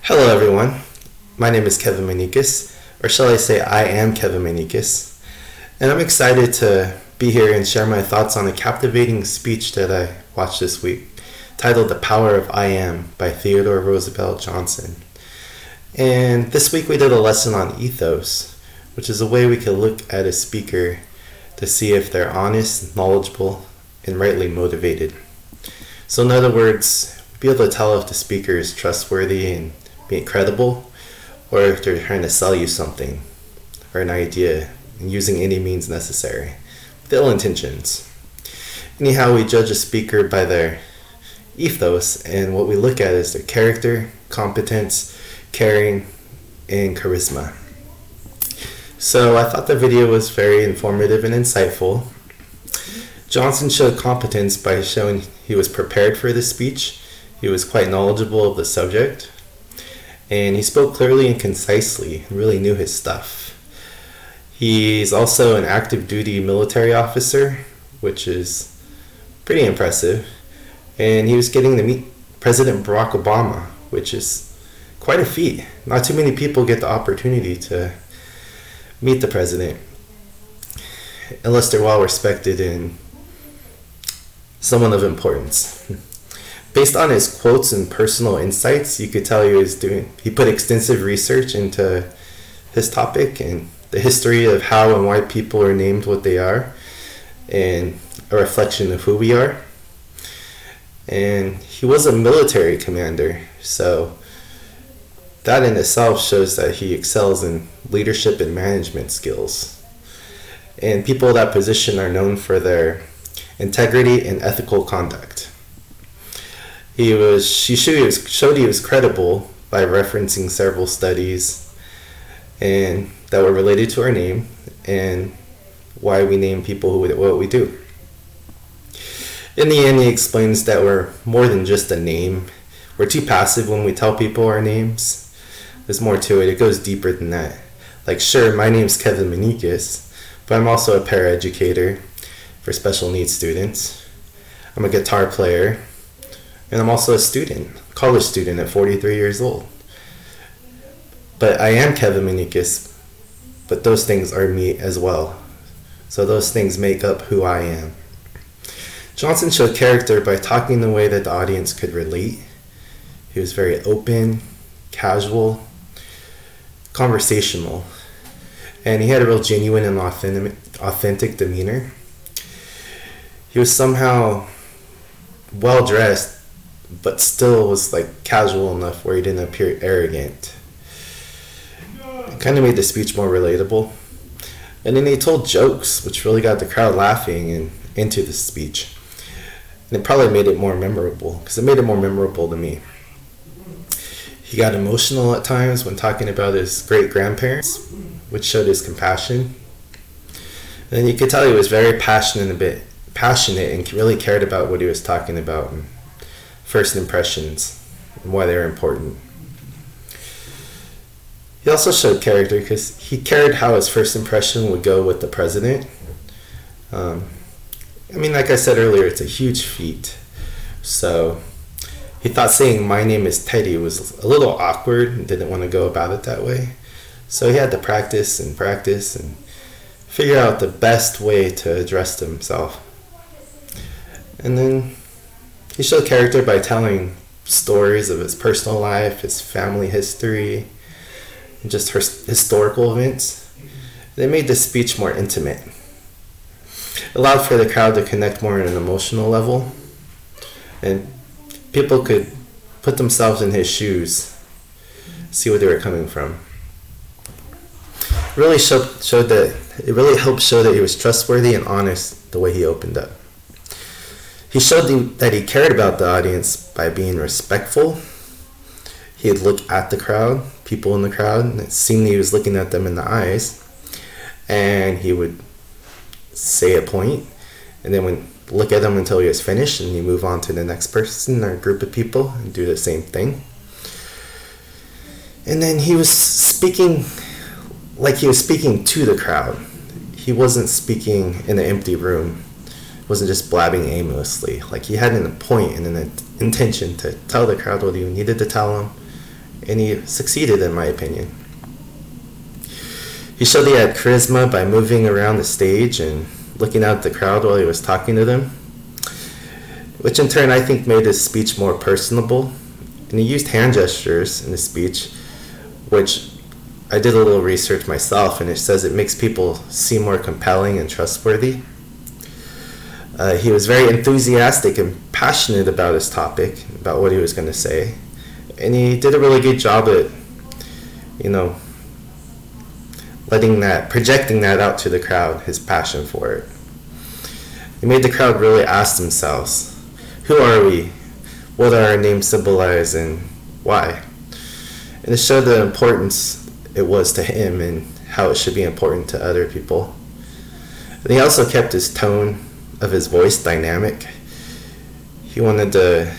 Hello, everyone. My name is Kevin Manikis, or shall I say, I am Kevin Manikis, and I'm excited to be here and share my thoughts on a captivating speech that I watched this week, titled "The Power of I Am" by Theodore Roosevelt Johnson. And this week we did a lesson on ethos, which is a way we can look at a speaker to see if they're honest, knowledgeable, and rightly motivated. So, in other words, be able to tell if the speaker is trustworthy and being credible, or if they're trying to sell you something or an idea and using any means necessary with ill intentions. Anyhow, we judge a speaker by their ethos, and what we look at is their character, competence, caring, and charisma. So I thought the video was very informative and insightful. Johnson showed competence by showing he was prepared for the speech. He was quite knowledgeable of the subject, and he spoke clearly and concisely and really knew his stuff. He's also an active duty military officer, which is pretty impressive, and he was getting to meet President Barack Obama, which is quite a feat. Not too many people get the opportunity to meet the president unless they're well respected and someone of importance. Based on his quotes and personal insights, you could tell he put extensive research into his topic and the history of how and why people are named what they are, and a reflection of who we are. And he was a military commander, so that in itself shows that he excels in leadership and management skills. And people in that position are known for their integrity and ethical conduct. He showed he was credible by referencing several studies and that were related to our name and why we name people what we do. In the end, he explains that we're more than just a name. We're too passive when we tell people our names. There's more to it. It goes deeper than that. Like, sure, my name's Kevin Manikis, but I'm also a paraeducator for special needs students. I'm a guitar player, and I'm also a college student at 43 years old. But I am Kevin Manikis, but those things are me as well. So those things make up who I am. Johnson showed character by talking in a way that the audience could relate. He was very open, casual, conversational, and he had a real genuine and authentic demeanor. He was somehow well dressed, but still was like casual enough where he didn't appear arrogant. It kind of made the speech more relatable. And then he told jokes, which really got the crowd laughing and into the speech. And it probably made it more memorable, because it made it more memorable to me. He got emotional at times when talking about his great-grandparents, which showed his compassion. And you could tell he was very passionate and really cared about what he was talking about and first impressions and why they were important. He also showed character because he cared how his first impression would go with the president. Like I said earlier, it's a huge feat. So he thought saying "my name is Teddy" was a little awkward and didn't want to go about it that way. So he had to practice and figure out the best way to address himself. And then he showed character by telling stories of his personal life, his family history, and just historical events. They made the speech more intimate. It allowed for the crowd to connect more on an emotional level, and people could put themselves in his shoes, see where they were coming from. It really helped show that he was trustworthy and honest the way he opened up. He showed that he cared about the audience by being respectful. He'd look at the crowd, people in the crowd, and it seemed he was looking at them in the eyes. And he would say a point, and then look at them until he was finished, and he'd move on to the next person or group of people and do the same thing. And then he was speaking like he was speaking to the crowd. He wasn't speaking in an empty room. Wasn't just blabbing aimlessly. Like, he had a point and an intention to tell the crowd what he needed to tell them and he succeeded in my opinion. He showed he had charisma by moving around the stage and looking out at the crowd while he was talking to them, which in turn I think made his speech more personable. And he used hand gestures in his speech, which I did a little research myself, and it says it makes people seem more compelling and trustworthy. He was very enthusiastic and passionate about his topic, about what he was going to say, and he did a really good job at, projecting that out to the crowd, his passion for it. He made the crowd really ask themselves, who are we? What do our names symbolize, and why? And it showed the importance it was to him and how it should be important to other people. And he also kept his tone of his voice dynamic. He wanted to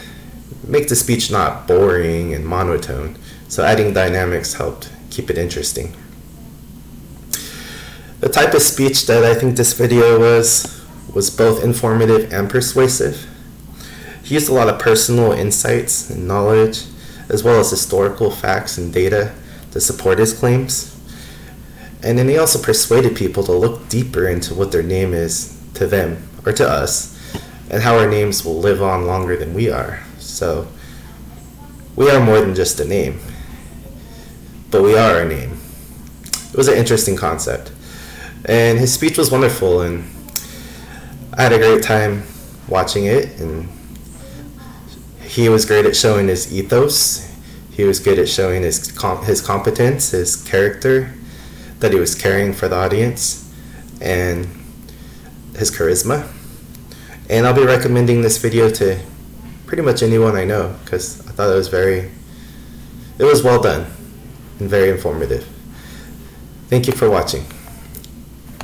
make the speech not boring and monotone, so adding dynamics helped keep it interesting. The type of speech that I think this video was both informative and persuasive. He used a lot of personal insights and knowledge, as well as historical facts and data to support his claims. And then he also persuaded people to look deeper into what their name is to them, or to us, and how our names will live on longer than we are. So, we are more than just a name, but we are a name. It was an interesting concept. And his speech was wonderful, and I had a great time watching it, and he was great at showing his ethos. He was good at showing his competence, his character that he was carrying for the audience, and his charisma. And I'll be recommending this video to pretty much anyone I know, because I thought it was well done and very informative. Thank you for watching.